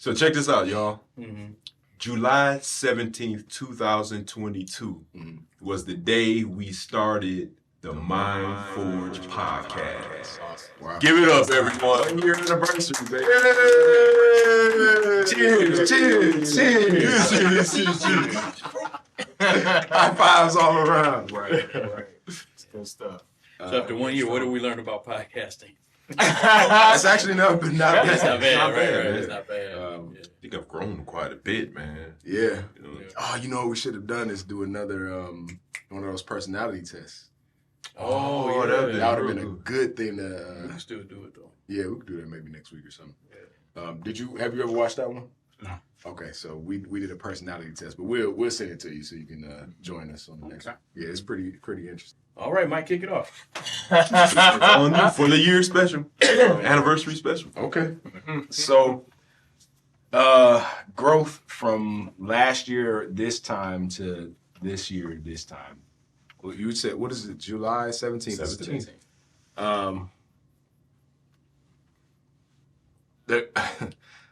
So check this out, y'all. Mm-hmm. July 17th, 2022 was the day we started the Mind Forge podcast. Awesome. Wow. Give it up, everyone. 1 year anniversary, baby. Cheers, cheers, cheers. High fives all around. Right. It's good stuff. So after 1 year, what did we learn about podcasting? That's actually not bad. It's not bad, right? It's not bad. I think I've grown quite a bit, man. Yeah. You know, Oh, you know what we should have done is do another one of those personality tests. Oh, yeah. that'd be That would have real been a good. good thing We to. can still do it, though. Yeah, we could do that maybe next week or something. Have you ever watched that one? No. Okay, so we did a personality test, but we'll send it to you so you can join us on the next one. Yeah, it's pretty interesting. All right, Mike, kick it off. On you for the year special, anniversary special. Okay. So, growth from last year this time to this year this time. Well, you said, what is it, July 17th? 17th.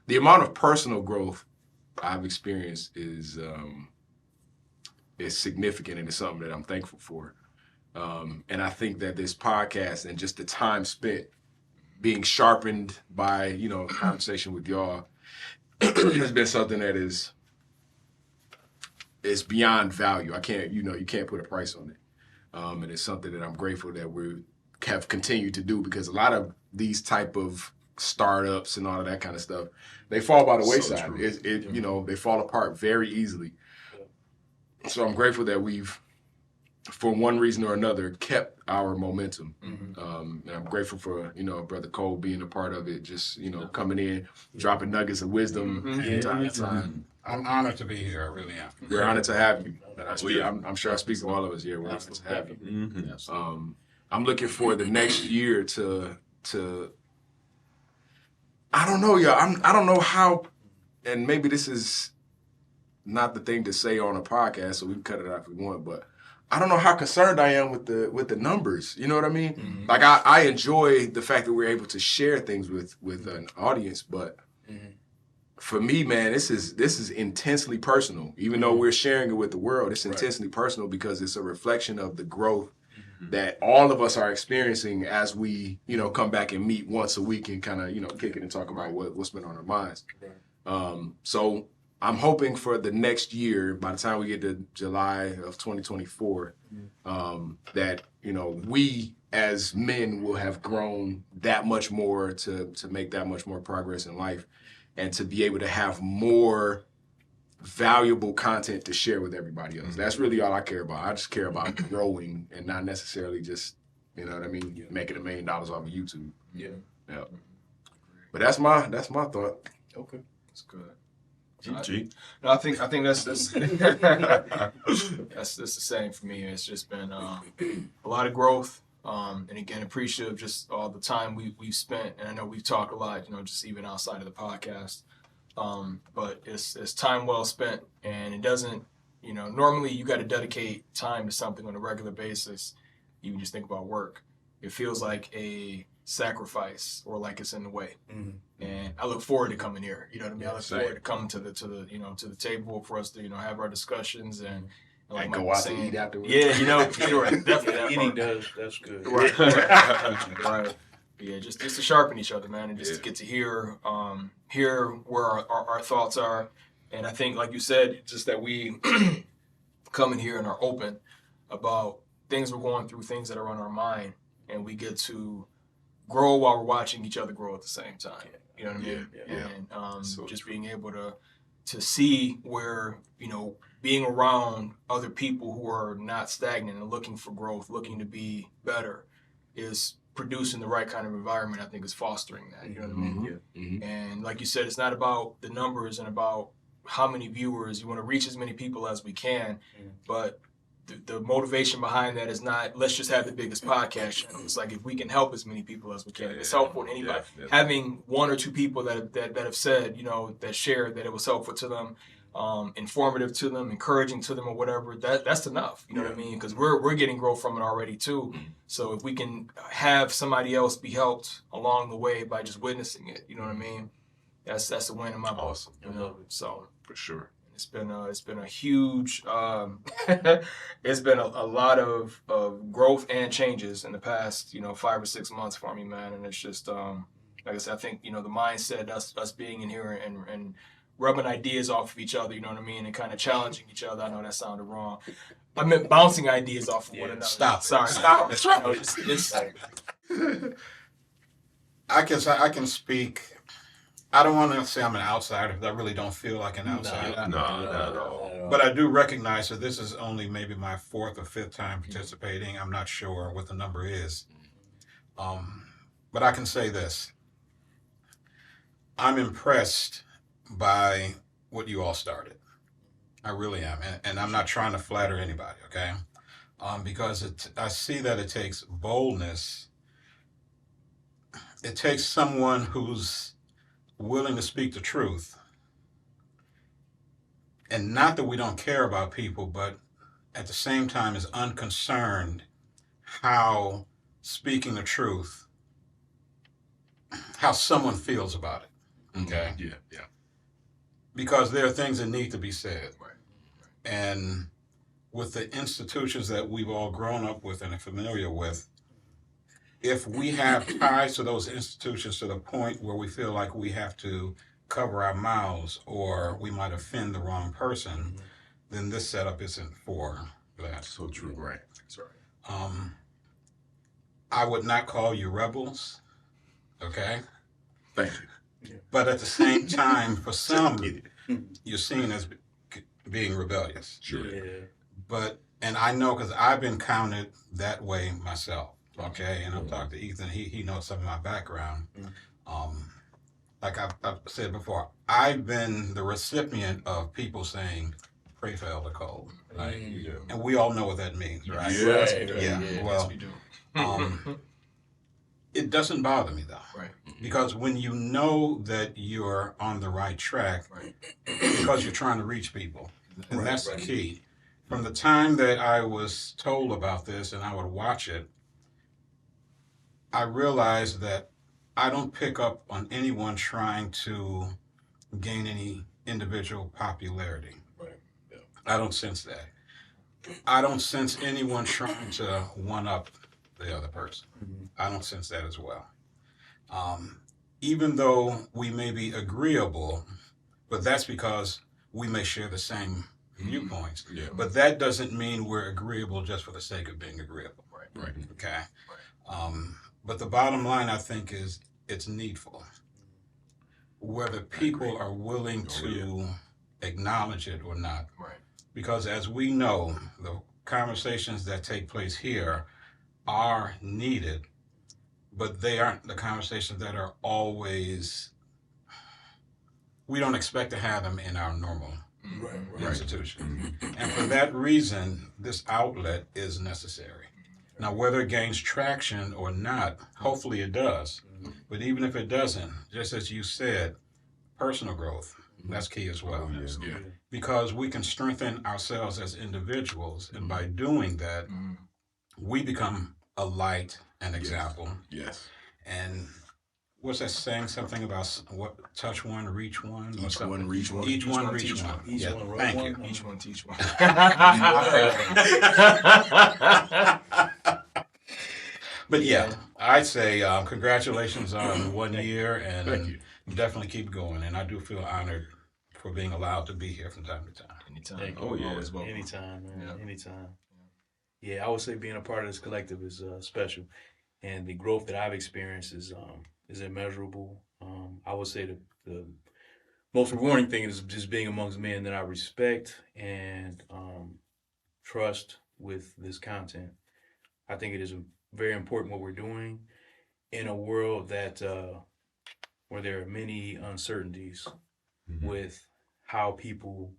The amount of personal growth I've experienced is significant, and it's something that I'm thankful for. And I think that this podcast and just the time spent being sharpened by, a conversation with y'all has been something that is beyond value. I can't, you can't put a price on it. And it's something that I'm grateful that we have continued to do, because a lot of these type of startups and all of that kind of stuff, they fall by the wayside. They fall apart very easily. So I'm grateful that we've, for one reason or another, kept our momentum. And I'm grateful for, Brother Cole being a part of it, just, coming in, dropping nuggets of wisdom from time to time. I'm honored to be here. I really am. We're honored to have you. And I'm sure I speak for all of us here. We're honored to have you. Mm-hmm. I'm looking for the next year to I don't know, y'all. I don't know how, and maybe this is not the thing to say on a podcast, so we can cut it out if we want, but I don't know how concerned I am with the numbers. You know what I mean? Mm-hmm. Like I enjoy the fact that we're able to share things with an audience, but for me, man, this is intensely personal. Even though we're sharing it with the world, it's intensely personal because it's a reflection of the growth that all of us are experiencing as we, come back and meet once a week and kind of, kick it and talk about what's been on our minds. So I'm hoping for the next year, by the time we get to July of 2024, that, we as men will have grown that much more to make that much more progress in life, and to be able to have more valuable content to share with everybody else. That's really all I care about. I just care about growing and not necessarily just, making $1 million off of YouTube. Yeah. But that's my thought. Okay. That's good. GG. No, I think that's that's the same for me. It's just been a lot of growth, and again, appreciative just all the time we've spent. And I know we've talked a lot, just even outside of the podcast. But it's time well spent, and it doesn't, normally you got to dedicate time to something on a regular basis. Even just think about work. It feels like a sacrifice, or like it's in the way. And I look forward to coming here. You know what I mean? I look forward to coming to the to the table for us to have our discussions and like go out to eat afterwards. Yeah, sure, definitely. Eating that's good. Right. Right. Yeah, just to sharpen each other, man, and just to get to hear where our thoughts are. And I think, like you said, just that we come in here and are open about things we're going through, things that are on our mind, and we get to grow while we're watching each other grow at the same time. You know what I mean? Yeah. And just being able to see where, being around other people who are not stagnant and looking for growth, looking to be better, is producing the right kind of environment. I think is fostering that. You know what I mean? Mm-hmm. And like you said, it's not about the numbers and about how many viewers. You want to reach as many people as we can, but the motivation behind that is not, let's just have the biggest podcast channel. It's like, if we can help as many people as we can, it's helpful to anybody. Having one or two people that have said, that shared that it was helpful to them, informative to them, encouraging to them, or whatever, that's enough. You know what I mean? Because we're getting growth from it already too. So if we can have somebody else be helped along the way by just witnessing it, you know what I mean? that's a win in my book. Awesome. You know, so For sure. it's been a huge it's been a lot of growth and changes in the past 5 or 6 months for me, man. And it's just like I said, I think the mindset, us being in here and rubbing ideas off of each other, you know what I mean, and kind of challenging each other. I know that sounded wrong. I meant bouncing ideas off of one another. Stop it. Sorry. Stop it. You know, it's I can speak. I don't want to say I'm an outsider because I really don't feel like an outsider. No, not at all. But I do recognize that this is only maybe my 4th or 5th time participating. I'm not sure what the number is. But I can say this. I'm impressed by what you all started. I really am. And I'm not trying to flatter anybody, okay? Because I see that it takes boldness. It takes someone who's willing to speak the truth. And not that we don't care about people, but at the same time is unconcerned how speaking the truth, how someone feels about it. Okay? Yeah. Because there are things that need to be said. Right. And with the institutions that we've all grown up with and are familiar with, if we have ties to those institutions to the point where we feel like we have to cover our mouths or we might offend the wrong person, then this setup isn't for that. So true. Right. That's right. I would not call you rebels, okay? Thank you. But at the same time, for some, you're seen as being rebellious. Sure. And I know because I've been counted that way myself. Okay, and I'm talking to Ethan. He knows some of my background. Like I've said before, I've been the recipient of people saying, "Pray for Elder Cole," right? And we all know what that means, right? Yes, Well, we do. it doesn't bother me though, Right. because when you know that you're on the right track, because you're trying to reach people, and that's the key. From the time that I was told about this, and I would watch it, I realized that I don't pick up on anyone trying to gain any individual popularity. Right. Yeah. I don't sense that. I don't sense anyone trying to one-up the other person. I don't sense that as well. Even though we may be agreeable, but that's because we may share the same viewpoints. Yeah. But that doesn't mean we're agreeable just for the sake of being agreeable. Right. Okay? But the bottom line, I think, is it's needful. Whether people are willing to acknowledge it or not. Right. Because as we know, the conversations that take place here are needed, but they aren't the conversations that are always, we don't expect to have them in our normal institution. And for that reason, this outlet is necessary. Now, whether it gains traction or not, hopefully it does. But even if it doesn't, just as you said, personal growth, that's key as well. Yeah. Because we can strengthen ourselves as individuals, and by doing that, we become a light and example. Yes. And what's that saying? Something about what? Touch one, reach one. Each one, reach one. Each one, reach one. Each Yeah, one, thank run you. one. Each one teach one. But yeah, I'd say congratulations on 1 year, Thank and you. definitely keep going. And I do feel honored for being allowed to be here from time to time. Anytime. Thank you. Oh, yeah. Always welcome. Anytime, man. Yeah. Anytime. Yeah, I would say being a part of this collective is special, and the growth that I've experienced is immeasurable. I would say the most rewarding thing is just being amongst men that I respect and trust with this content. I think it is very important what we're doing in a world that where there are many uncertainties with how people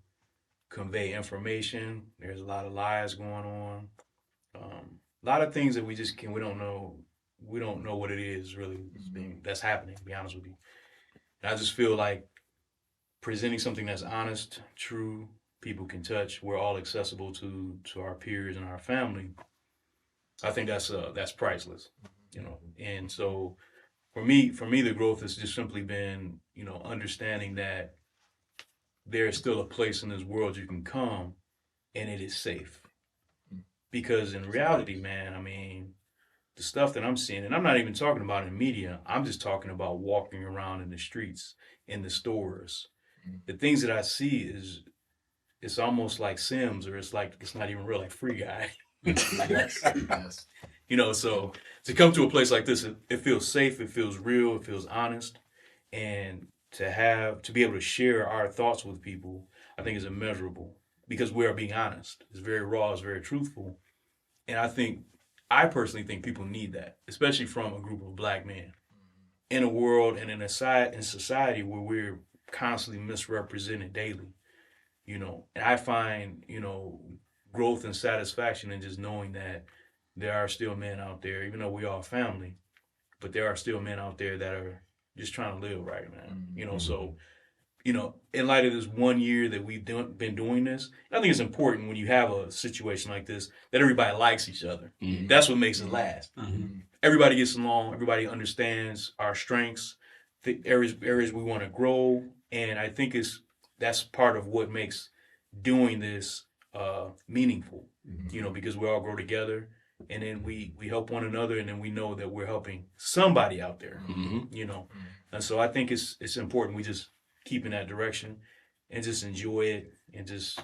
convey information. There's a lot of lies going on. A lot of things that we don't know what it is really that's happening, to be honest with you. And I just feel like presenting something that's honest, true, people can touch, we're all accessible to our peers and our family. I think that's priceless, you know. And so for me, the growth has just simply been, understanding that there is still a place in this world you can come and it is safe. Because in reality, man, I mean, the stuff that I'm seeing, and I'm not even talking about in media, I'm just talking about walking around in the streets, in the stores. The things that I see it's almost like Sims, or it's not even real, like Free Guy. Yes. So to come to a place like this, it feels safe, it feels real, it feels honest, and to be able to share our thoughts with people, I think is immeasurable because we are being honest. It's very raw, it's very truthful, and I personally think people need that, especially from a group of black men in a world and in society where we're constantly misrepresented daily. And I find growth and satisfaction in just knowing that there are still men out there, even though we are family, but there are still men out there that are just trying to live right, man. So, in light of this 1 year that we've been doing this, I think it's important when you have a situation like this that everybody likes each other. That's what makes it last. Everybody gets along, everybody understands our strengths, the areas we want to grow, and I think that's part of what makes doing this meaningful, because we all grow together. And then we help one another, and then we know that we're helping somebody out there, And so I think it's important we just keep in that direction and just enjoy it and just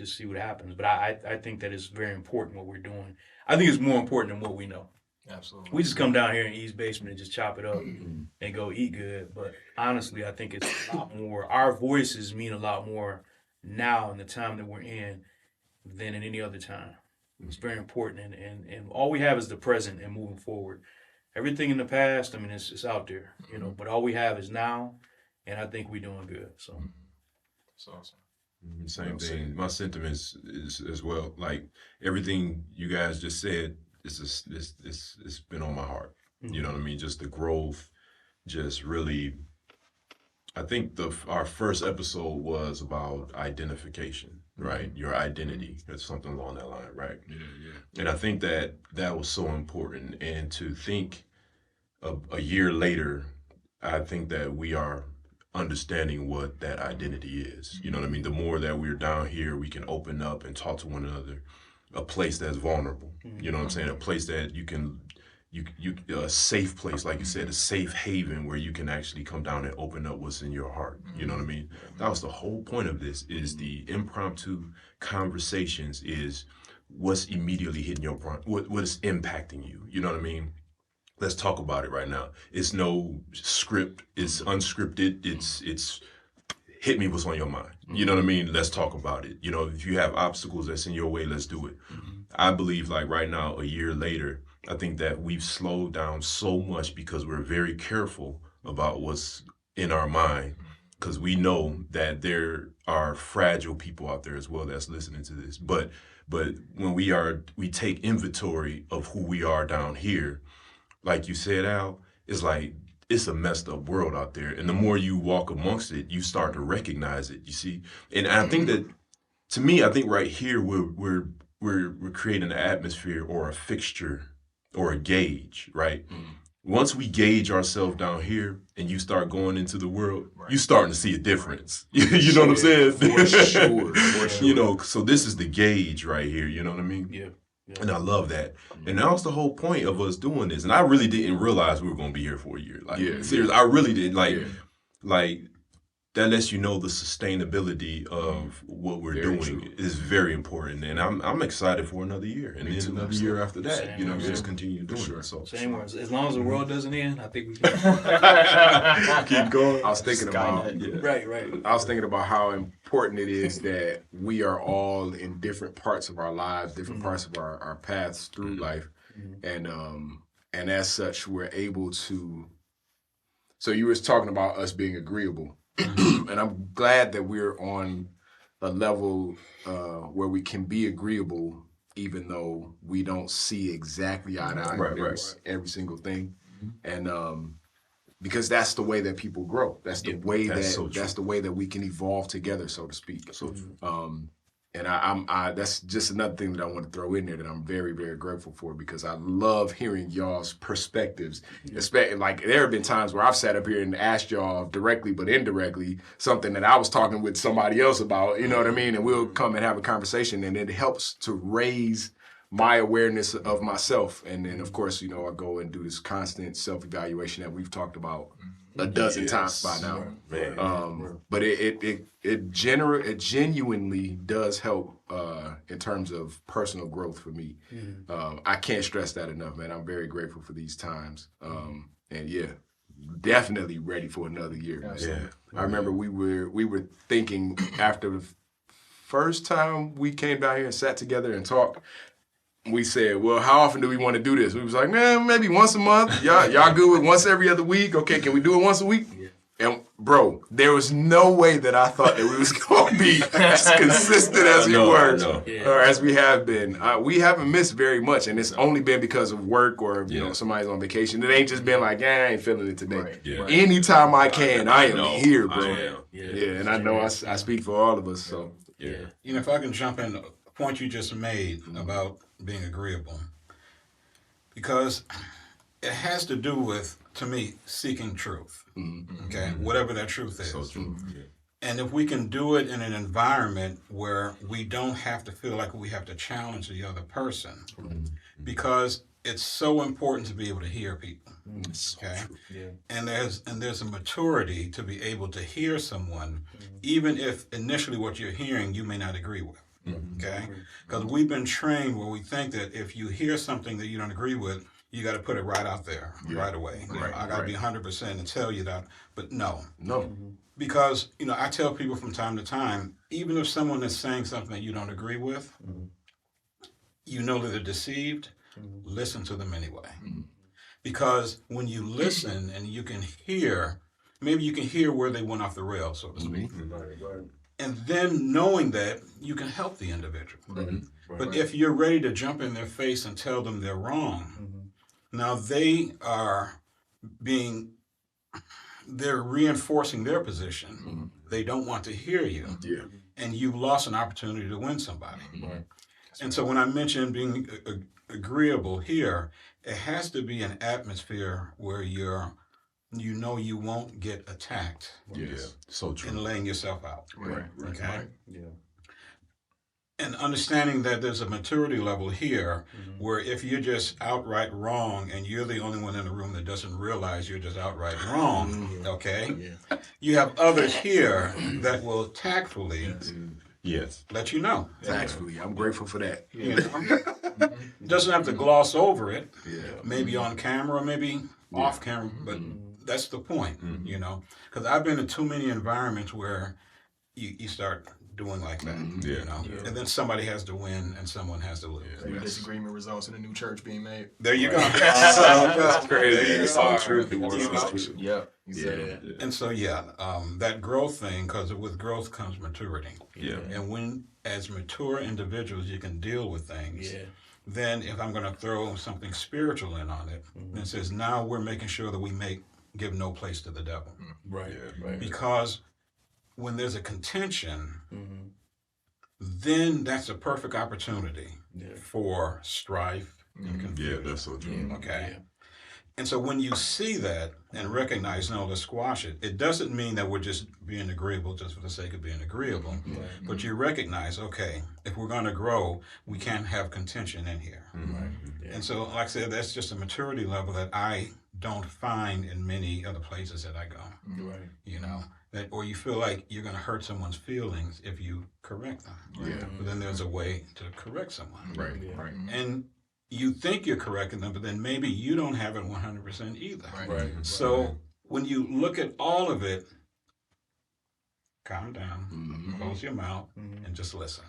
see what happens. But I think that it's very important what we're doing. I think it's more important than what we know. Absolutely. We just come down here in E's basement and just chop it up and go eat good. But honestly, I think it's a lot more. Our voices mean a lot more now in the time that we're in than in any other time. It's very important, and all we have is the present and moving forward. Everything in the past, I mean, it's out there, but all we have is now, and I think we're doing good. So, it's awesome. Same thing. My sentiments is as well. Like everything you guys just said, it's been on my heart. You know what I mean? Just the growth, just really. I think our first episode was about identification, right? Your identity, or something along that line, right? Yeah. And I think that was so important. And to think a year later, I think that we are understanding what that identity is. You know what I mean? The more that we're down here, we can open up and talk to one another. A place that's vulnerable. You know what I'm saying? A place that you can. A safe place, like you said, a safe haven where you can actually come down and open up what's in your heart. You know what I mean? That was the whole point of this, is the impromptu conversations, is what's immediately hitting your front, what is impacting you. You know what I mean? Let's talk about it right now. It's no script, it's unscripted, it's hit me what's on your mind. You know what I mean? Let's talk about it. If you have obstacles that's in your way, let's do it. I believe, like right now, a year later, I think that we've slowed down so much because we're very careful about what's in our mind, because we know that there are fragile people out there as well that's listening to this. But when we take inventory of who we are down here, like you said, Al, it's like it's a messed up world out there. And the more you walk amongst it, you start to recognize it, you see? And I think that, to me, I think right here we're creating an atmosphere or a fixture or a gauge, right? Once we gauge ourselves down here and you start going into the world, you're starting to see a difference. You know what I'm saying? For sure. So this is the gauge right here, you know what I mean? Yeah. And I love that. And that was the whole point of us doing this. And I really didn't realize we were going to be here for a year. Seriously, I really didn't. Like, that lets you know the sustainability of what we're doing is very important. And I'm excited for another year. And then another year after that, just continue doing it. So, same words. As long as the world doesn't end, I think we can keep going. I was thinking about right. I was thinking about how important it is that we are all in different parts of our lives, different parts of our paths through life, and as such, we're able to. So you were talking about us being agreeable. And I'm glad that we're on a level where we can be agreeable, even though we don't see exactly eye to eye every single thing. And because that's the way that people grow. That's the way that's the way that we can evolve together, so to speak. So And I that's just another thing that I want to throw in there that I'm very, very grateful for, because I love hearing y'all's perspectives. Especially, like, there have been times where I've sat up here and asked y'all directly but indirectly something that I was talking with somebody else about, you know what I mean? And we'll come and have a conversation, and it helps to raise my awareness of myself. And then, of course, you know, I go and do this constant self-evaluation that we've talked about a dozen times by now. But it genuinely does help in terms of personal growth for me. I can't stress that enough, man. I'm very grateful for these times. And yeah, definitely ready for another year, man. Yeah. I remember we were thinking after the first time we came down here and sat together and talked, we said, well, how often do we want to do this? We was like, man, maybe once a month. Y'all good with once every other week? Okay, can we do it once a week? Yeah. And bro, there was no way that I thought that we was going to be as consistent as we were, or as we have been. We haven't missed very much, and it's only been because of work or you know somebody's on vacation. It ain't just been like, I ain't feeling it today. Right. Yeah. Anytime I can, I am here, bro. I am. Yeah, and I know I speak for all of us. So Yeah. You know, if I can jump in, a point you just made about being agreeable, because it has to do with, to me, seeking truth. Okay, whatever that truth is. So true. Yeah. And if we can do it in an environment where we don't have to feel like we have to challenge the other person, because it's so important to be able to hear people. Okay, and there's a maturity to be able to hear someone, even if initially what you're hearing you may not agree with. Okay, because we've been trained where we think that if you hear something that you don't agree with, you got to put it right out there right away. You know, I got to be 100% and tell you that, but no. Because, you know, I tell people from time to time, even if someone is saying something that you don't agree with, you know that they're deceived, listen to them anyway. Because when you listen and you can hear, maybe you can hear where they went off the rails, so to speak. And then knowing that, you can help the individual. But if you're ready to jump in their face and tell them they're wrong, now they are they're reinforcing their position. They don't want to hear you. And you've lost an opportunity to win somebody. And so when I mention being agreeable here, it has to be an atmosphere where you know you won't get attacked. So true. In laying yourself out. Okay. Yeah. And understanding that there's a maturity level here where if you're just outright wrong and you're the only one in the room that doesn't realize you're just outright wrong, okay? You have others here that will tactfully let you know. tactfully, I'm grateful for that. You know? Doesn't have to gloss over it, maybe on camera, maybe off camera, but that's the point, you know? Because I've been in too many environments where you start doing like that, you know, and then somebody has to win and someone has to lose. The disagreement results in a new church being made. There you go. That's crazy. It's so true. Yep. And so, that growth thing, because with growth comes maturity. And when, as mature individuals, you can deal with things, then if I'm going to throw something spiritual in on it, it says now we're making sure that we give no place to the devil. Right. Because when there's a contention, then that's a perfect opportunity for strife and confusion. That's so true. Okay. And so when you see that and recognize, no, let's squash it, it doesn't mean that we're just being agreeable just for the sake of being agreeable. But you recognize, okay, if we're going to grow, we can't have contention in here. And so, like I said, that's just a maturity level that I don't find in many other places that I go. You know, that, or you feel like you're going to hurt someone's feelings if you correct them. But then there's a way to correct someone. And you think you're correcting them, but then maybe you don't have it 100% either. So when you look at all of it, calm down, close your mouth, and just listen.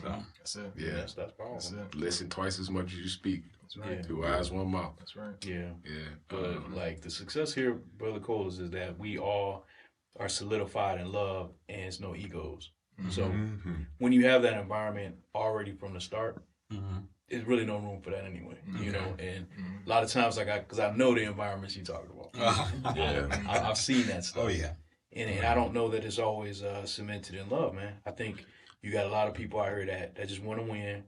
So That's it. That's powerful. That's it. Listen twice as much as you speak. That's right. 2 eyes, 1 mouth. That's right. But like the success here, Brother Cole, is that we all are solidified in love and it's no egos. So when you have that environment already from the start, there's really no room for that anyway, you know. And a lot of times, because I know the environments you talking about. I've seen that stuff. And I don't know that it's always cemented in love, man. I think You got a lot of people out here that just want to win.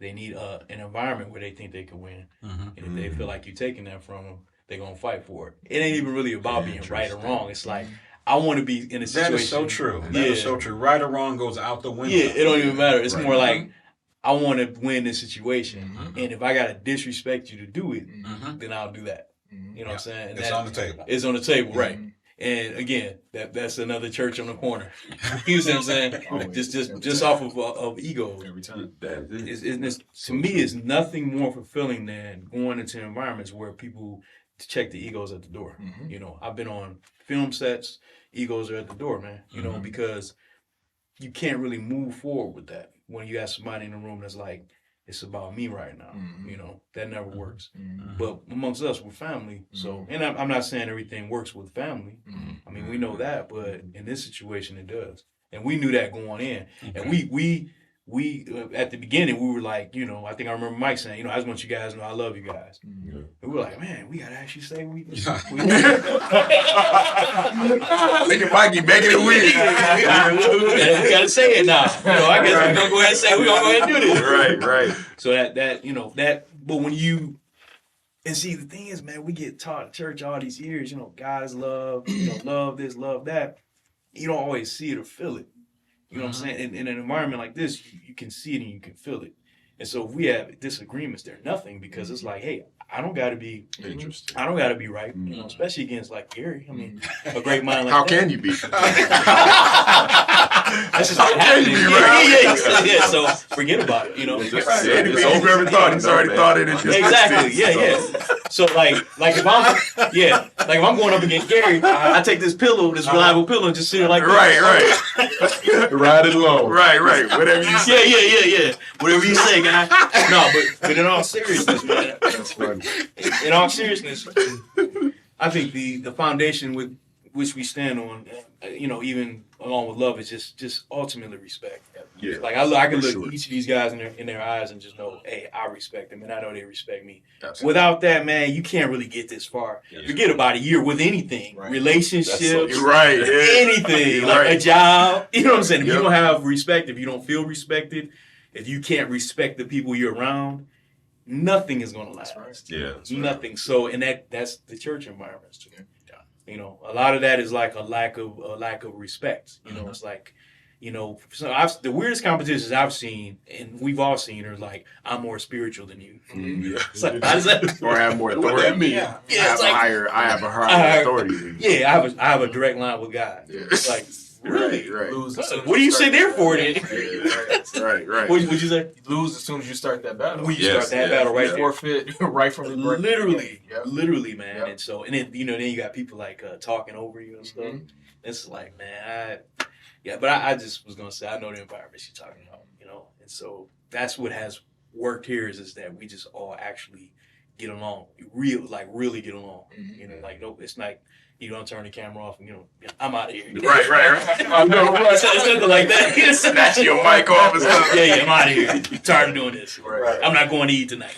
They need an environment where they think they can win. And if they feel like you're taking that from them, they're going to fight for it. It ain't even really about being right or wrong. It's like, I want to be in a situation. That is so true. That is so true. Right or wrong goes out the window. Yeah, it don't even matter. It's more like, I want to win this situation. And if I got to disrespect you to do it, then I'll do that. You know what I'm saying? And it's on the table. It's on the table, right. And again, that's another church on the corner. You see what I'm saying? Just off of ego. Every time. To me, it's nothing more fulfilling than going into environments where people check the egos at the door. You know, I've been on film sets, egos are at the door, man. You know, because you can't really move forward with that when you have somebody in the room that's like, it's about me right now. You know, that never works. But amongst us, we're family. So, and I'm not saying everything works with family. I mean, we know that, but in this situation, it does. And we knew that going in. And we at the beginning, we were like, you know, I think I remember Mike saying, you know, I just want you guys to know I love you guys. And we were like, man, we got to actually say we Look at Mikey making it weird. we got to say it now. You know, I guess we're going to go ahead and say we're going to go ahead and do this. Right. So that, you know, that, but when you, and see, the thing is, man, we get taught at church all these years, you know, guys love, you know, love this, love that. You don't always see it or feel it. You know what I'm saying? In an environment like this, you can see it and you can feel it. And so if we have disagreements, they're nothing because it's like, hey, I don't got to be Interesting. I don't got to be right, you know, especially against like Gary. I mean, a great mind like How that. can you be? That's just not happening. Yeah. So forget about it, you know. Anything you've ever thought, he's already thought it. Exactly. Yeah. So like if I'm going up against Gary, I take this pillow, this reliable pillow, and just sit there like Right. Ride it low. Right. Whatever you say. Yeah. Whatever you say, guy. No, but in all seriousness, man. That's funny. In all seriousness, I think the foundation with which we stand on, you know, even along with love, is just ultimately respect. Yeah. Like I can look sure. each of these guys in their eyes and just know, hey, I respect them, and I know they respect me. Absolutely. Without that, man, you can't really get this far. Yeah. Forget about it. You're with anything, Right. relationships, That's Right. Yeah. anything, like Right. a job. You know what I'm saying? If you Yep. don't have respect, if you don't feel respected, if you can't respect the people you're around, nothing is going to last. Yeah. Nothing. So, and that's the church environments too. You know, a lot of that is like a lack of respect. You know, it's like, you know, so the weirdest competitions I've seen, and we've all seen, are like, I'm more spiritual than you. Yeah. It's like, how does that? Or have more What authority. that mean? Yeah. I have a higher authority than you. Yeah, I have a direct line with God. Yeah. It's like, really? Right. Lose as soon as What do you say start there that for battle. then? Right. What'd you say? You lose as soon as you start that battle. We Yes, start that yeah, battle right You there. forfeit right from the break. Literally, man. Yep. And so, and then, you know, then you got people like talking over you and stuff. It's like, man, but I just was gonna say, I know the environment you're talking about, you know, and so that's what has worked here is that we just all actually get along, really get along. You know, like no, it's like you don't turn the camera off and you know, I'm out of here. Right. I know, right. It's nothing like that. Snatch your mic off and stuff. Yeah, I'm out of here. I'm tired of doing this. Right. I'm not going to eat tonight.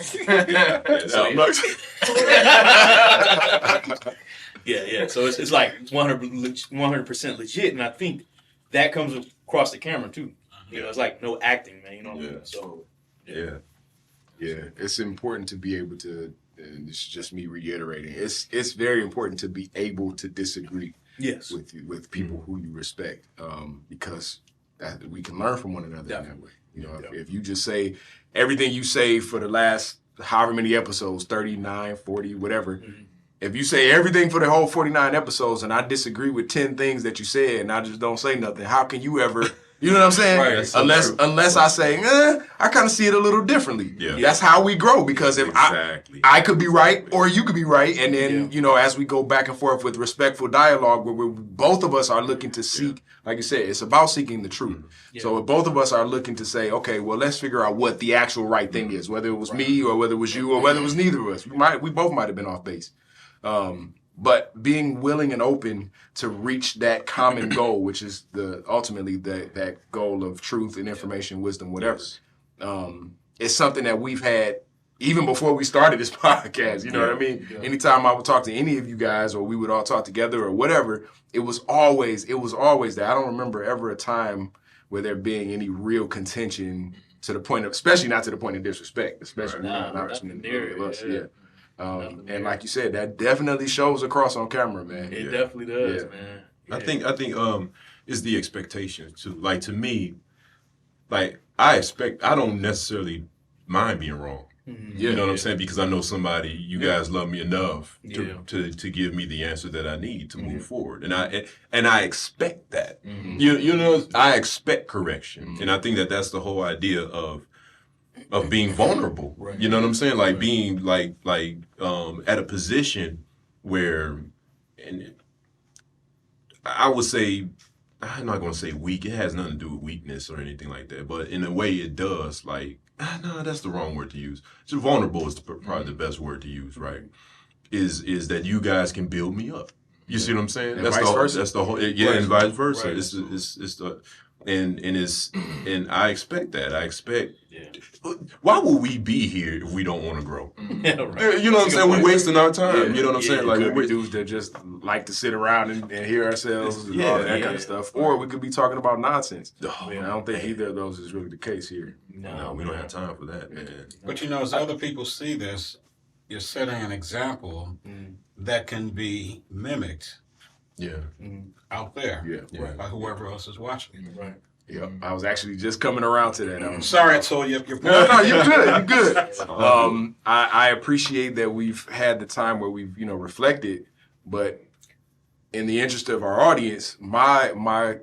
Yeah. So it's like 100% legit, and I think that comes across the camera too. You know, it's like no acting, man. You know what I mean? So Yeah. It's important to be able to. And this is just me reiterating. It's very important to be able to disagree yes, with people who you respect, because we can learn from one another in that Definitely. way. You know, if you just say everything you say for the last however many episodes, 39, 40, whatever. If you say everything for the whole 49 episodes and I disagree with 10 things that you said and I just don't say nothing, how can you ever, you know what I'm saying? Right, that's so Unless I say, I kind of see it a little differently. Yeah. That's how we grow, because if Exactly. I could be right or you could be right, and then, Yeah. you know, as we go back and forth with respectful dialogue where both of us are looking to seek, like you said, it's about seeking the truth. Yeah. So if both of us are looking to say, okay, well, let's figure out what the actual right thing is, whether it was me or whether it was you or whether it was neither of us. We both might have been off base. But being willing and open to reach that common goal, which is ultimately that goal of truth and information, wisdom, whatever, is something that we've had even before we started this podcast. You know what I mean? Yeah. Anytime I would talk to any of you guys, or we would all talk together or whatever, it was always there. I don't remember ever a time where there being any real contention to the point of, especially not to the point of disrespect, especially not nothing near us. it, And like you said, that definitely shows across on camera, man. It definitely does, man. Yeah. I think is the expectation to, like, to me, like, I don't necessarily mind being wrong. You know what I'm saying? Because I know you guys love me enough to give me the answer that I need to move forward. And I expect that. You know, I expect correction. And I think that that's the whole idea of being vulnerable. Right. You know what I'm saying? Like being like at a position where, and I would say, I'm not going to say weak. It has nothing to do with weakness or anything like that. But in a way it does. Like, no, that's the wrong word to use. Just vulnerable is probably the best word to use, right? Is that you guys can build me up. You see what I'm saying? And that's vice versa. That's the whole, yeah, and vice versa. Right. It's the, and I expect that. I expect, why would we be here if we don't want to grow? Yeah, right. You know what I'm saying? We're wasting our time. You know what I'm saying? Like, we're dudes that just like to sit around and hear ourselves and all that kind of stuff. Or we could be talking about nonsense. I don't think either of those is really the case here. No, we don't have time for that, man. But you know, as other people see this, you're setting an example that can be mimicked out there by whoever else is watching. Right. Yep. I was actually just coming around to that. Sorry I told you your point. No, you're good. You're good. I appreciate that we've had the time where we've, reflected, but in the interest of our audience, my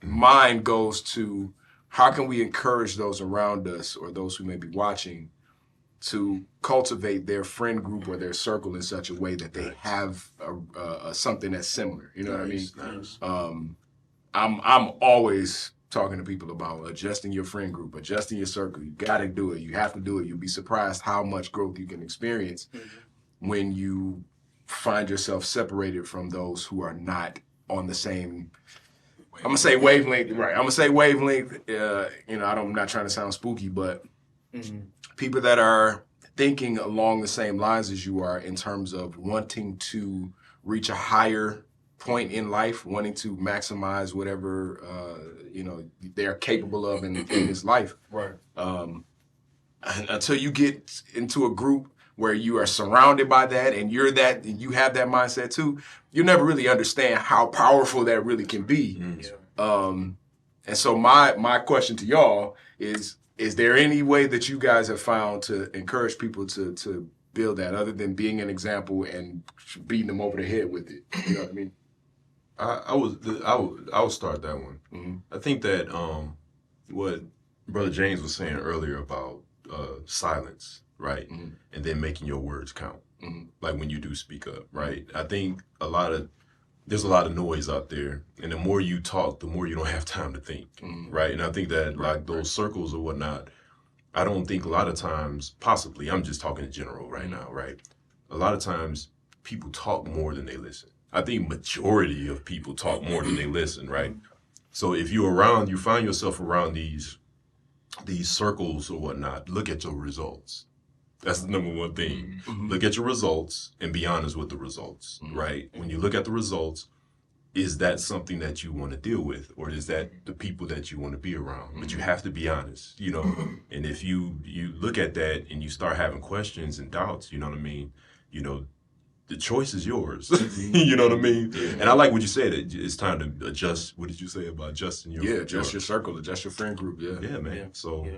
mind goes to how can we encourage those around us or those who may be watching to cultivate their friend group or their circle in such a way that they have something that's similar. You know what I mean? Nice. I'm always talking to people about adjusting your friend group, adjusting your circle. You got to do it. You have to do it. You'll be surprised how much growth you can experience when you find yourself separated from those who are not on the same, I'm going to say wavelength. Right. I'm going to say wavelength. I'm not trying to sound spooky, but people that are thinking along the same lines as you are in terms of wanting to reach a higher point in life, wanting to maximize whatever they're capable of in this life. Right. Until you get into a group where you are surrounded by that and you're that and you have that mindset too, you never really understand how powerful that really can be. And so my question to y'all is there any way that you guys have found to encourage people to build that other than being an example and beating them over the head with it? You know what I mean? I will start that one. I think that what Brother James was saying earlier about silence, right, and then making your words count, like when you do speak up, right. I think there's a lot of noise out there, and the more you talk, the more you don't have time to think, right. And I think that like those circles or whatnot, I don't think a lot of times, possibly, I'm just talking in general right now, right. A lot of times people talk more than they listen. I think majority of people talk more than they listen, right? So if you find yourself around these circles or whatnot, look at your results. That's the number one thing. Look at your results and be honest with the results, right? When you look at the results, is that something that you want to deal with, or is that the people that you want to be around? But you have to be honest, and if you look at that and you start having questions and doubts, you know what I mean? The choice is yours. You know what I mean? Yeah. And I like what you said. It's time to adjust. What did you say about adjusting your adjust your circle, adjust your friend group. Yeah, man. Yeah. So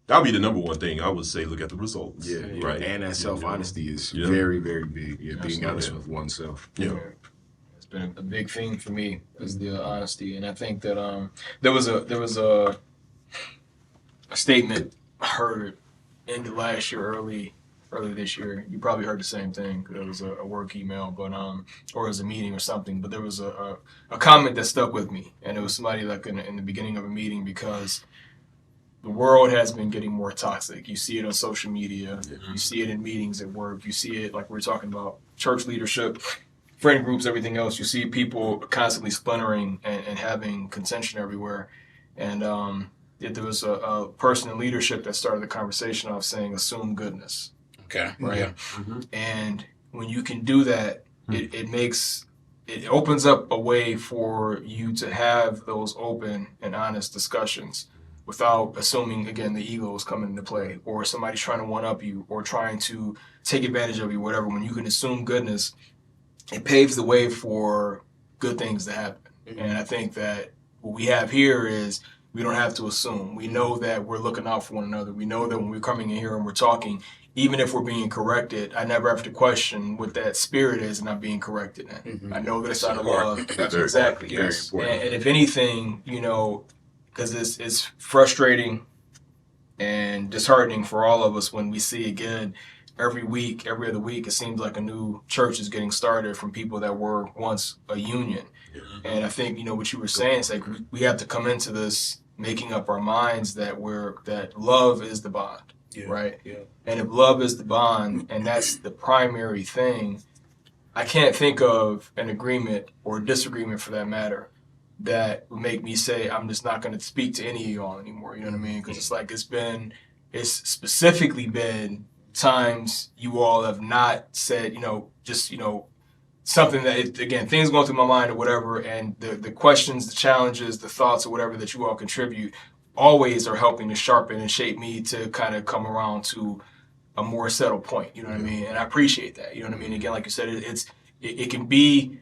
that'll be the number one thing I would say. Look at the results. Yeah, right. And that self-honesty is very, very big. Yeah, being honest with oneself. Yeah. It's been a big thing for me is the honesty, and I think that there was a statement I heard end of last year, early this year. You probably heard the same thing. It was a work email, but or it was a meeting or something. But there was a comment that stuck with me, and it was somebody like in the beginning of a meeting, because the world has been getting more toxic. You see it on social media. You see it in meetings at work. You see it like we were talking about church leadership, friend groups, everything else. You see people constantly splintering and having contention everywhere. And there was a person in leadership that started the conversation off saying, assume goodness. Okay. Right. And when you can do that, it makes it opens up a way for you to have those open and honest discussions without assuming, again, the ego is coming into play, or somebody's trying to one up you, or trying to take advantage of you, whatever. When you can assume goodness, it paves the way for good things to happen. And I think that what we have here is we don't have to assume. We know that we're looking out for one another. We know that when we're coming in here and we're talking, even if we're being corrected, I never have to question what that spirit is and I'm being corrected in. I know that it's out of love. Exactly. Yes. And if anything, you know, because it's frustrating and disheartening for all of us when we see again every week, every other week, it seems like a new church is getting started from people that were once a union. And I think, you know, what you were saying is like we have to come into this making up our minds that love is the bond, right? Yeah. And if love is the bond and that's the primary thing, I can't think of an agreement or disagreement for that matter that would make me say I'm just not going to speak to any of y'all anymore. You know what I mean? Because it's like it's specifically been times you all have not said, you know, just, you know, something that, again, things going through my mind or whatever, and the questions, the challenges, the thoughts or whatever that you all contribute always are helping to sharpen and shape me to kind of come around to a more settled point. You know what I mean? And I appreciate that. You know what I mean? Again, like you said, it can be.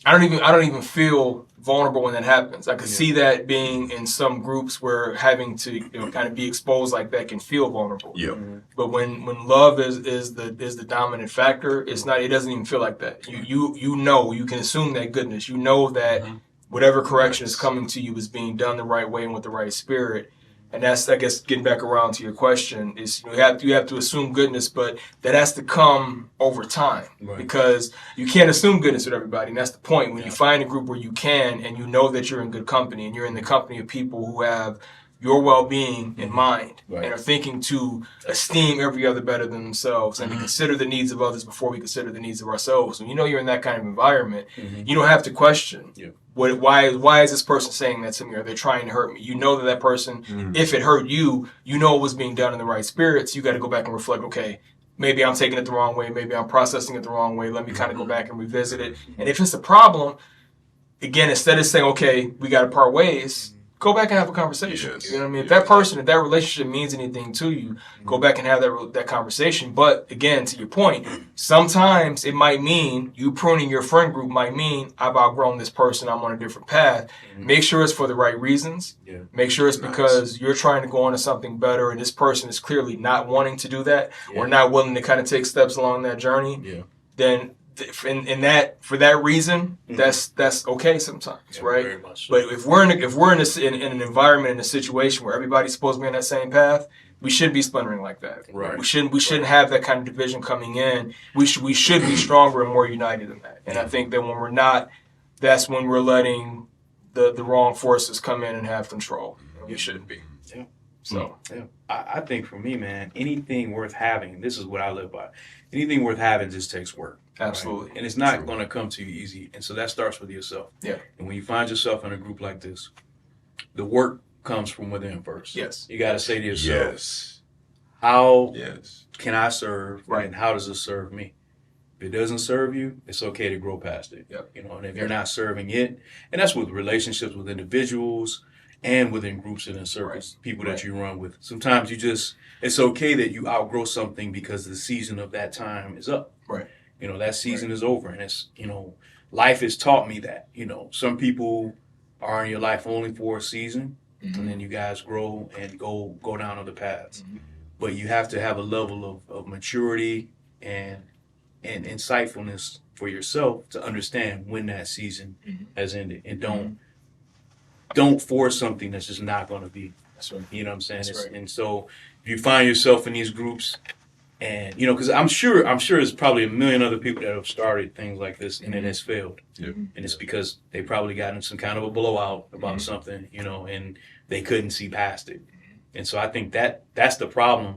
I don't even feel vulnerable when that happens. I could see that being in some groups where having to, you know, kind of be exposed like that can feel vulnerable. Yeah. But when love is the dominant factor, it's not. It doesn't even feel like that. You know, you can assume that goodness. You know that whatever correction is coming to you is being done the right way and with the right spirit. And that's, I guess, getting back around to your question, is you have to assume goodness, but that has to come over time, because you can't assume goodness with everybody. And that's the point. When you find a group where you can, and you know that you're in good company, and you're in the company of people who have your well-being in mind and are thinking to esteem every other better than themselves and to consider the needs of others before we consider the needs of ourselves. When you know you're in that kind of environment, you don't have to question. Why is this person saying that to me? Are they trying to hurt me? You know that person, if it hurt you, you know it was being done in the right spirits. You got to go back and reflect, okay, maybe I'm taking it the wrong way. Maybe I'm processing it the wrong way. Let me kind of go back and revisit it. And if it's a problem, again, instead of saying, okay, we got to part ways, go back and have a conversation. You know what I mean? If that person, if that relationship means anything to you, go back and have that conversation. But again, to your point, sometimes it might mean you pruning your friend group might mean I've outgrown this person. I'm on a different path. Make sure it's for the right reasons. Make sure it's because you're trying to go on to something better, and this person is clearly not wanting to do that or not willing to kind of take steps along that journey. Then in that, for that reason, that's okay sometimes, right? Very much so. But if we're in an environment, in a situation where everybody's supposed to be on that same path, we shouldn't be splintering like that. Right. We shouldn't have that kind of division coming in. We should be stronger and more united than that. And I think that when we're not, that's when we're letting the wrong forces come in and have control. We shouldn't be. Yeah. So I think for me, man, anything worth having, this is what I live by. Anything worth having just takes work. Absolutely. Right? And it's not going to come to you easy. And so that starts with yourself. Yeah. And when you find yourself in a group like this, the work comes from within first. Yes. You got to say to yourself, how can I serve? Right. And how does it serve me? If it doesn't serve you, it's okay to grow past it. Yep. You know, and if you're not serving it, and that's with relationships with individuals and within groups and in circles, people that you run with. Sometimes it's okay that you outgrow something because the season of that time is up. Right. You know, that season is over, and it's, you know, life has taught me that, you know, some people are in your life only for a season, and then you guys grow and go down other paths. But you have to have a level of maturity and insightfulness for yourself to understand when that season has ended, and don't force something that's just not going to be. That's right. You know what I'm saying? And so if you find yourself in these groups, and, you know, because I'm sure there's probably a million other people that have started things like this and it has failed. And it's because they probably got in some kind of a blowout about something, you know, and they couldn't see past it. And so I think that's the problem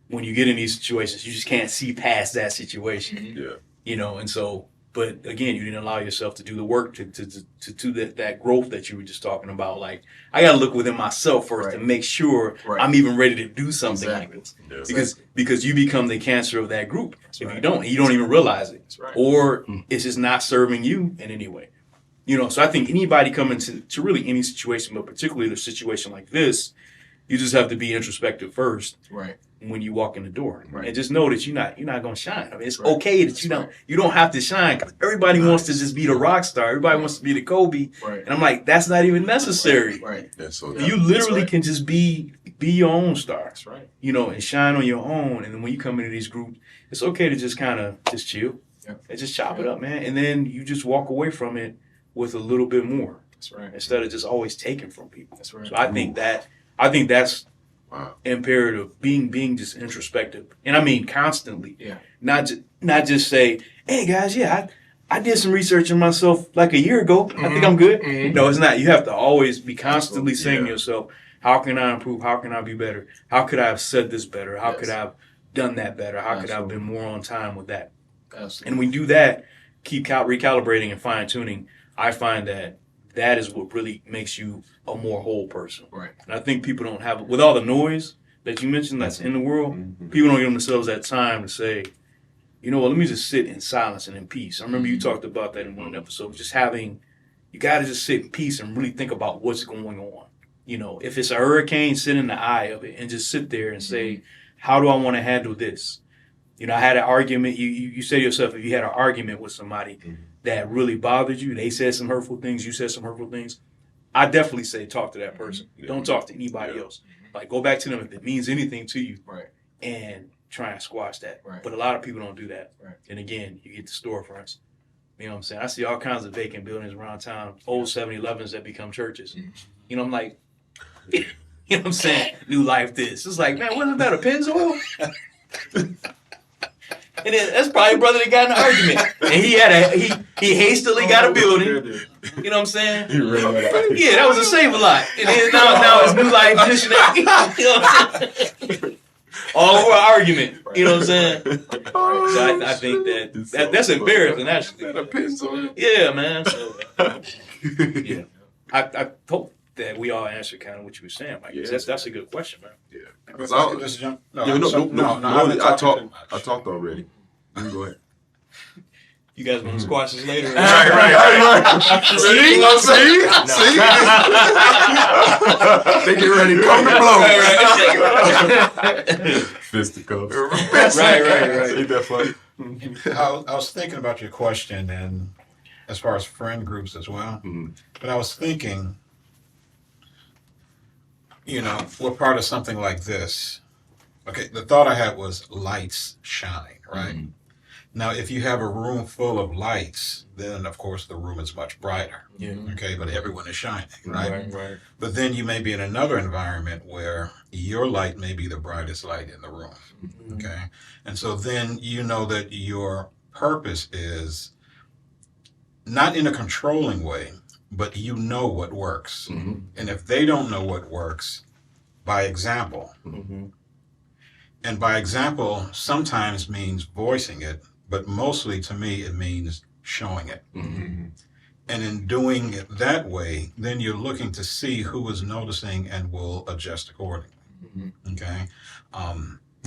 when you get in these situations. You just can't see past that situation. You know, and so But again, you didn't allow yourself to do the work to do that growth that you were just talking about. Like, I got to look within myself first to make sure I'm even ready to do something like this. Because you become the cancer of that group. If you don't even realize it. Or it's just not serving you in any way. So I think anybody coming to really any situation, but particularly a situation like this, you just have to be introspective first. Right. When you walk in the door, and just know that you're not going to shine. I mean, it's okay that you don't have to shine. Cause everybody wants to just be the rock star. Everybody wants to be the Kobe, and I'm like, that's not even necessary. Right. That's so you literally can just be your own star. That's right. And shine on your own. And then when you come into these groups, it's okay to just kind of just chill and just chop it up, man. And then you just walk away from it with a little bit more. That's right. Instead of just always taking from people. That's right. So I think that's imperative, being just introspective, and I mean constantly. Not just say, hey guys, I did some research on myself like a year ago. I think I'm good. No, it's not. You have to always be constantly saying to yourself, how can I improve? How can I be better? How could I have said this better? How could I have done that better? How could I have been more on time with that? Absolutely. And when we do that, keep recalibrating and fine tuning, I find that is what really makes you a more whole person. Right. And I think people don't have, with all the noise that you mentioned that's in the world, people don't give themselves that time to say, you know what, let me just sit in silence and in peace. I remember you talked about that in one episode, just you got to just sit in peace and really think about what's going on. If it's a hurricane, sit in the eye of it and just sit there and say, how do I want to handle this? I had an argument. You say to yourself, if you had an argument with somebody that really bothered you, they said some hurtful things, you said some hurtful things, I definitely say talk to that person. Don't talk to anybody else. Like, go back to them if it means anything to you, and try and squash that. But a lot of people don't do that. And again, you get the storefronts. You know what I'm saying? I see all kinds of vacant buildings around town, old 7-Elevens that become churches. I'm like, you know what I'm saying? New life this. It's like, man, wasn't that a Pennzoil? And then that's probably a brother that got in an argument. And he hastily got a building. You know what I'm saying? Yeah, that was a Save-A-Lot. And then now it's New Life this and that. You know what I'm saying? All over an argument. You know what I'm saying? So I think that's embarrassing, actually. That a Pennzoil? Yeah, man. So, yeah. I hope that we all answered kind of what you were saying, Mike. That's a good question, man. Yeah. Let's jump. No, I talked already. You go ahead. You guys want to squash this later? Right. See? They get ready to come to blows. Fisticuffs. Right. Ain't that funny? I was thinking about your question, and as far as friend groups as well, but I was thinking, we're part of something like this. Okay, the thought I had was lights shining, right? Now, if you have a room full of lights, then of course the room is much brighter. Okay, but everyone is shining, right? Right. But then you may be in another environment where your light may be the brightest light in the room. Okay, and so then you know that your purpose is not in a controlling way, but you know what works. And if they don't know what works, by example. And by example sometimes means voicing it, but mostly to me it means showing it. And in doing it that way, then you're looking to see who is noticing and will adjust accordingly. Okay? A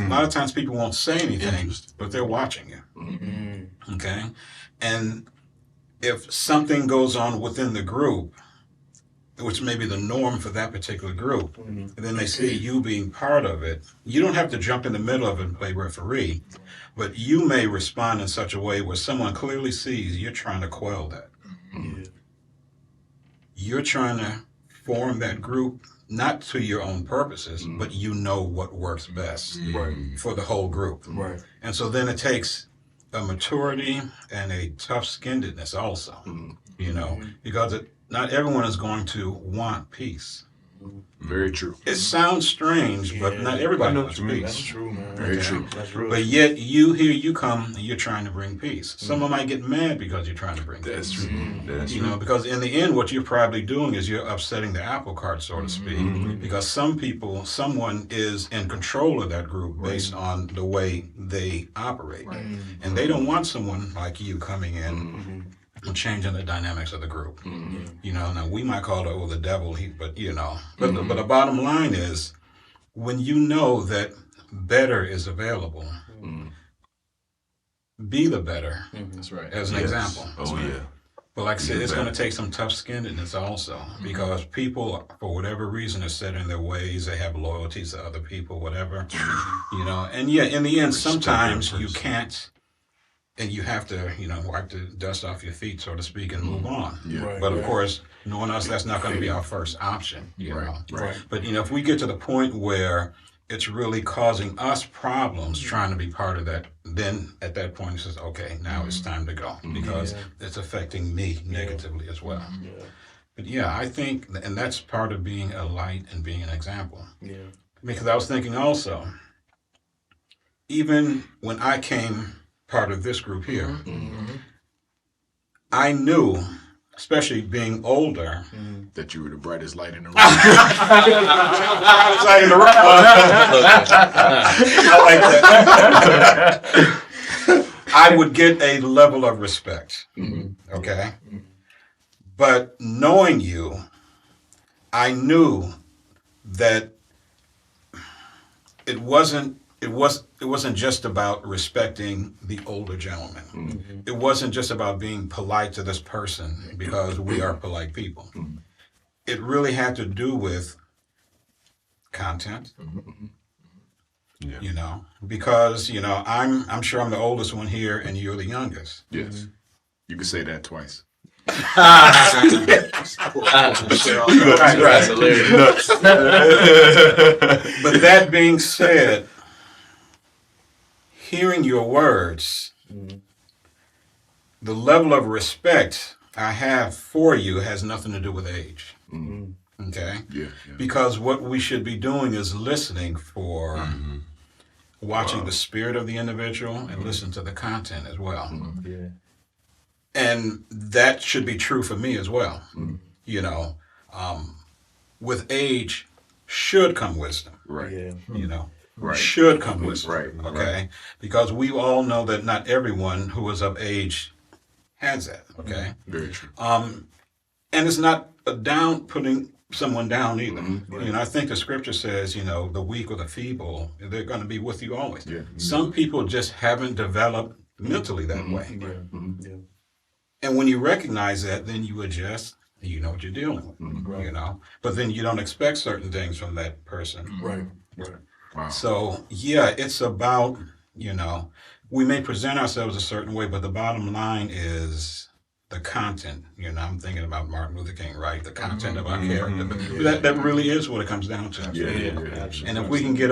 lot of times people won't say anything, but they're watching you. Okay? And if something goes on within the group, which may be the norm for that particular group, and then they see you being part of it, you don't have to jump in the middle of it and play referee, but you may respond in such a way where someone clearly sees you're trying to quell that. You're trying to form that group, not to your own purposes, but you know what works best for the whole group. And so then it takes a maturity and a tough-skinnedness also, because not everyone is going to want peace. Very true. It sounds strange, but not everybody wants peace. That's true, man. Very true. That's real. But yet you come and you're trying to bring peace. Someone might get mad because you're trying to bring That's peace. true. That's You true. know, because in the end, what you're probably doing is you're upsetting the apple cart, so to speak, because someone is in control of that group based on the way they operate. And they don't want someone like you coming in and changing the dynamics of the group. You know, now we might call it the devil, but you know, but the bottom line is when you know that better is available, be the better. That's right. As an example. Oh yeah. But like I said, it's going to take some tough skinnedness also, because people, for whatever reason, are set in their ways. They have loyalties to other people, whatever, you know. And yeah, in the end, sometimes you can't, and you have to, you know, wipe the dust off your feet, so to speak, and move on. Yeah. Right. But of course, knowing us, that's not going to be our first option, you know. Right. But you know, if we get to the point where it's really causing us problems trying to be part of that, then at that point it says, okay, now it's time to go, because it's affecting me negatively as well. Yeah. But yeah, I think, and that's part of being a light and being an example. Yeah. Because I was thinking also, even when I came part of this group here, I knew, especially being older, That you were the brightest light in the room. I like that. I would get a level of respect. Okay? But knowing you, I knew that it wasn't just about respecting the older gentleman. It wasn't just about being polite to this person because we are polite people. It really had to do with content. Yeah. You know, because you know, I'm sure I'm the oldest one here, and you're the youngest. Yes. You could say that twice. That's hilarious. But that being said, hearing your words, the level of respect I have for you has nothing to do with age. Okay? Yeah. Because what we should be doing is listening for watching the spirit of the individual and listen to the content as well. Yeah. And that should be true for me as well. You know, with age should come wisdom. Right. Yeah. You know, Right. should come wisdom. Right. Okay. Because we all know that not everyone who is of age has that. Okay. Very true. And it's not a putting someone down either. You know, I think the scripture says, you know, the weak or the feeble, they're going to be with you always. Yeah. Some people just haven't developed mentally that way. Yeah. And when you recognize that, then you adjust. You know what you're dealing with. You know, but then you don't expect certain things from that person. Right. Right. Wow. So yeah, it's about, you know, we may present ourselves a certain way, but the bottom line is the content. You know, I'm thinking about Martin Luther King, right? The content of our character. That really is what it comes down to. Yeah. And if we can get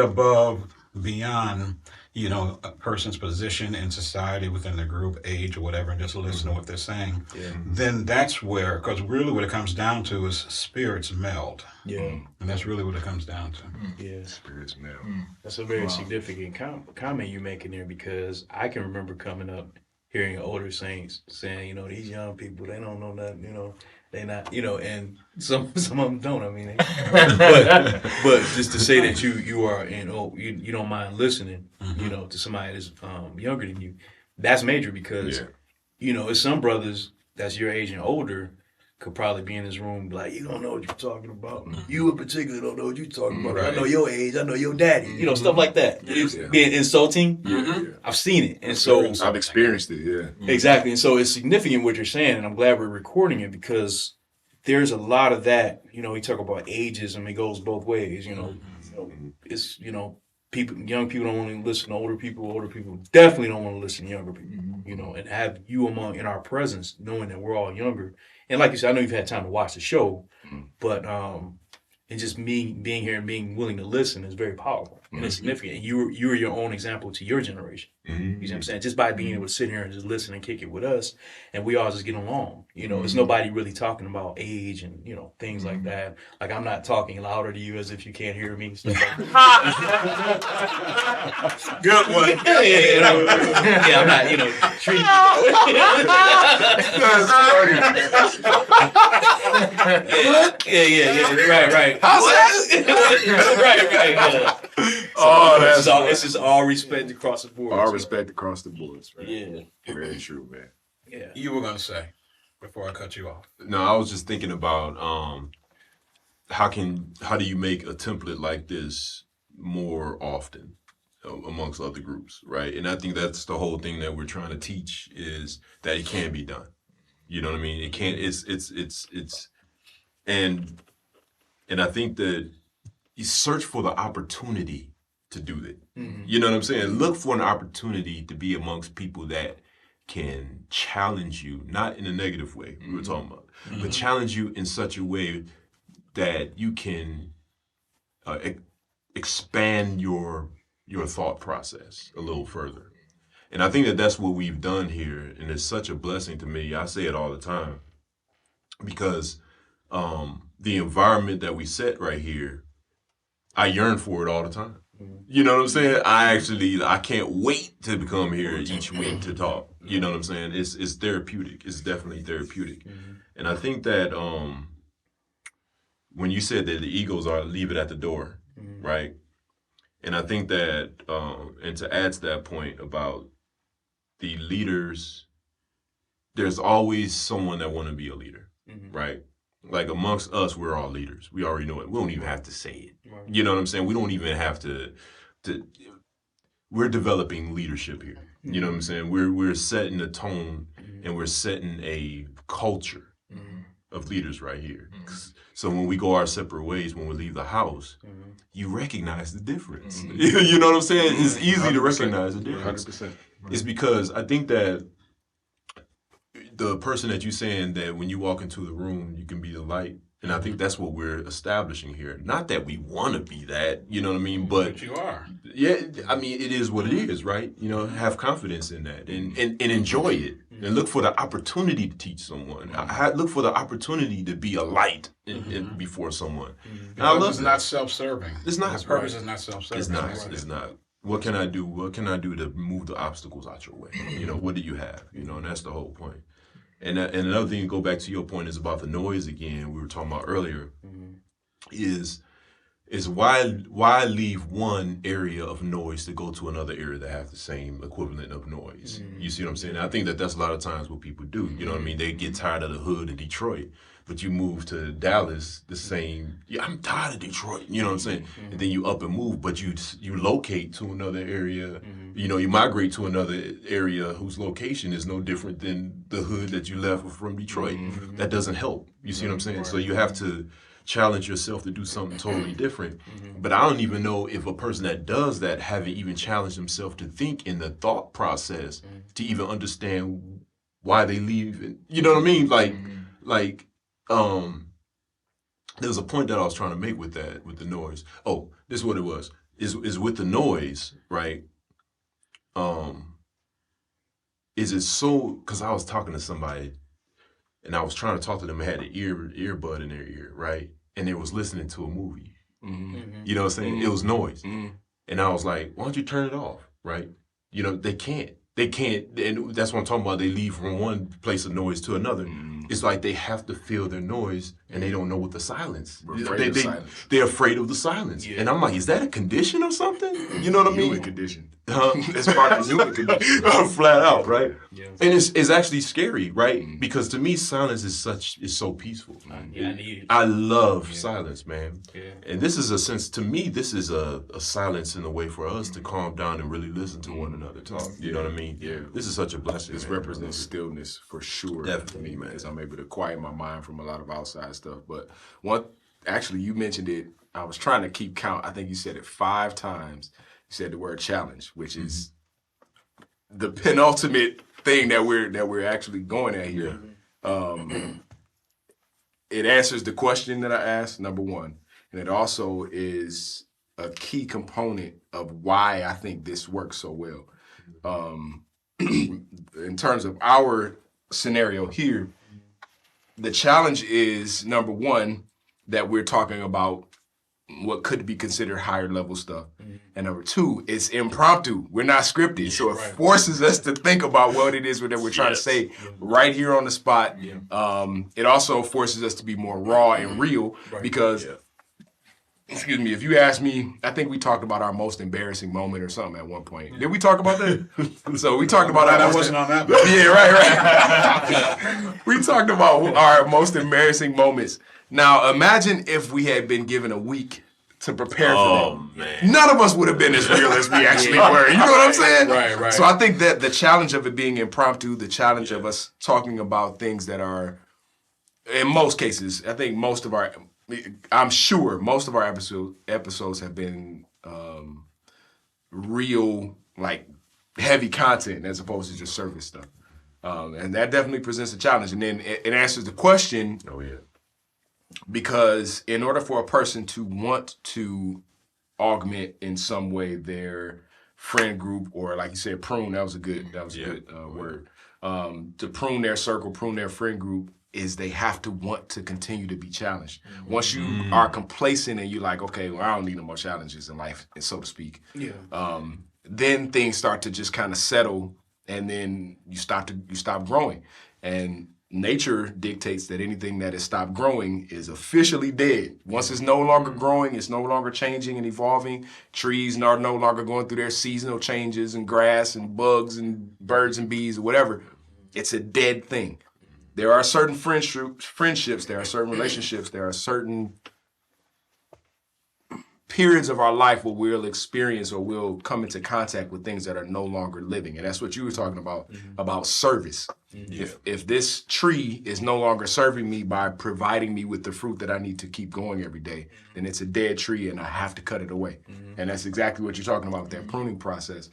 beyond, you know, a person's position in society, within the group, age, or whatever, and just listen to what they're saying, then that's where, because really what it comes down to is spirits meld. Yeah. And that's really what it comes down to. Yeah. Spirits now. That's a very significant comment you're making there, because I can remember coming up hearing older saints saying, you know, these young people, they don't know nothing, you know, they not, you know, and some of them don't. I mean, but just to say that you are, you don't mind listening, you know, to somebody that's younger than you, that's major, because you know, it's some brothers that's your age and older could probably be in this room like, you don't know what you're talking about. You in particular don't know what you're talking about. Right. I know your age. I know your daddy. You know, stuff like that. It's being insulting. I've seen it. And so I've experienced it, yeah. exactly. And so it's significant what you're saying, and I'm glad we're recording it, because there's a lot of that. You know, we talk about ageism. It goes both ways. You know, it's, you know, young people don't want to listen to older people definitely don't want to listen to younger people. You know, and have you in our presence, knowing that we're all younger. And like you said, I know you've had time to watch the show, but and just me being here and being willing to listen is very powerful. and it's significant. And you're your own example to your generation. You know what I'm saying? Just by being able to sit here and just listen and kick it with us, and we all just get along. You know, it's nobody really talking about age and things like that. Like I'm not talking louder to you as if you can't hear me. Stuff like that. Good one. Yeah, I'm not treating. Yeah. Right. How's that? Right. Yeah. Oh, that's it's just all respect across the board. all respect across the boards. Right? Yeah. Very true, man. Yeah. You were going to say before I cut you off. No, I was just thinking about how do you make a template like this more often amongst other groups, right? And I think that's the whole thing that we're trying to teach is that it can be done. You know what I mean? It can't. It's and I think that you search for the opportunity to do that. You know what I'm saying? Look for an opportunity to be amongst people that can challenge you, not in a negative way we were talking about, but challenge you in such a way that you can expand your thought process a little further. And I think that that's what we've done here, and it's such a blessing to me. I say it all the time because the environment that we set right here, I yearn for it all the time. You know what I'm saying? I can't wait to come here each week to talk. You know what I'm saying? It's therapeutic. It's definitely therapeutic. And I think that when you said that the egos are leave it at the door, right? And I think that, and to add to that point about the leaders, there's always someone that want to be a leader, right? Like amongst us, we're all leaders. We already know it. We don't even have to say it. Right. You know what I'm saying? We don't even have to we're developing leadership here. You know what I'm saying? We're setting a tone and we're setting a culture of leaders right here. So when we go our separate ways, when we leave the house, you recognize the difference. You know what I'm saying? It's easy to recognize the difference. 100%. It's because I think that the person that you're saying that when you walk into the room, you can be the light. And I think that's what we're establishing here. Not that we want to be that, you know what I mean? But you are. Yeah, I mean, it is what it is, right? You know, have confidence in that and enjoy it. And look for the opportunity to teach someone. Look for the opportunity to be a light before someone. And I love it's not self-serving. It's not. His purpose is not self-serving. It's not. It's not. What can I do? What can I do to move the obstacles out your way? You know, what do you have? You know, and that's the whole point. And another thing to go back to your point is about the noise again. We were talking about earlier. Is why leave one area of noise to go to another area that have the same equivalent of noise? You see what I'm saying? I think that that's a lot of times what people do. You know what I mean? They get tired of the hood in Detroit, but you move to Dallas, the same. Yeah, I'm tired of Detroit. You know what I'm saying? And then you up and move, but you locate to another area. You know, you migrate to another area whose location is no different than the hood that you left from Detroit. That doesn't help. You see what I'm saying? So you have to challenge yourself to do something totally different. But I don't even know if a person that does that haven't even challenged himself to think in the thought process to even understand why they leave. You know what I mean? Like there was a point that I was trying to make with that, with the noise. Oh, this is what it was. Is with the noise, right? Is it so, because I was talking to somebody and I was trying to talk to them, I had an earbud in their ear, right? And they was listening to a movie. You know what I'm saying? It was noise. And I was like, why don't you turn it off, right? You know, they can't, and that's what I'm talking about. They leave from one place of noise to another. It's like they have to feel their noise and they don't know what the silence. They're afraid of the silence. Yeah. And I'm like, is that a condition or something? You know what I mean? Human condition. It's part of human condition. Flat out, right? Yeah. And it's actually scary, right? Because to me, silence is so peaceful. Yeah, I need it. I love silence, man. Yeah. And this is a sense, to me, this is a silence in a way for us to calm down and really listen to one another talk. You know what I mean? Yeah. This is such a blessing. This represents stillness for sure. Definitely, to me, man. as I'm able to quiet my mind from a lot of outside stuff. But actually, you mentioned it. I was trying to keep count. I think you said it 5 times. You said the word challenge, which is the penultimate thing that we're actually going at here. It answers the question that I asked, number one, and it also is a key component of why I think this works so well. In terms of our scenario here, the challenge is, number one, that we're talking about what could be considered higher level stuff. And number two, it's impromptu. We're not scripted. So it forces us to think about what it is that we're trying to say right here on the spot. It also forces us to be more raw and real because, excuse me, if you ask me, I think we talked about our most embarrassing moment or something at one point. Did we talk about that? So we talked about I wasn't on that. Yeah, right. We talked about our most embarrassing moments. Now, imagine if we had been given a week to prepare for that. Man. None of us would have been as real as we actually were. You know what I'm saying? Right. So I think that the challenge of it being impromptu, the challenge of us talking about things that are, in most cases, I think I'm sure most of our episodes have been real, like, heavy content as opposed to just surface stuff. And that definitely presents a challenge. And then it answers the question. Oh, yeah. Because in order for a person to want to augment in some way their friend group, or like you said, prune, that was a good word. To prune their circle, prune their friend group, is they have to want to continue to be challenged. Once you are complacent and you're like, okay, well, I don't need no more challenges in life, so to speak. Then things start to just kind of settle, and then you stop growing. And nature dictates that anything that has stopped growing is officially dead. Once it's no longer growing, it's no longer changing and evolving. Trees are no longer going through their seasonal changes, and grass and bugs and birds and bees or whatever. It's a dead thing. There are certain friendships, there are certain relationships, there are certain periods of our life where we'll experience or we'll come into contact with things that are no longer living. And that's what you were talking about service. If this tree is no longer serving me by providing me with the fruit that I need to keep going every day, then it's a dead tree and I have to cut it away. And that's exactly what you're talking about with that pruning process.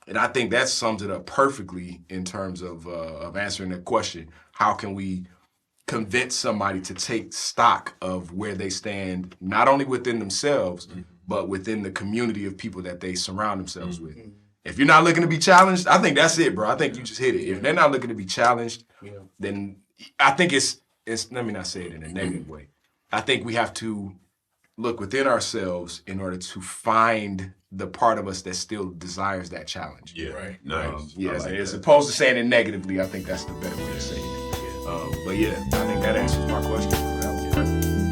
And I think that sums it up perfectly in terms of answering that question. How can we convince somebody to take stock of where they stand, not only within themselves, but within the community of people that they surround themselves with? If you're not looking to be challenged, I think that's it, bro. I think you just hit it. If they're not looking to be challenged, then I think it's let me not say it in a negative way. I think we have to look within ourselves in order to find the part of us that still desires that challenge. Nice. As opposed to saying it negatively, I think that's the better way to say it. But yeah, I think that answers my question. That was perfect.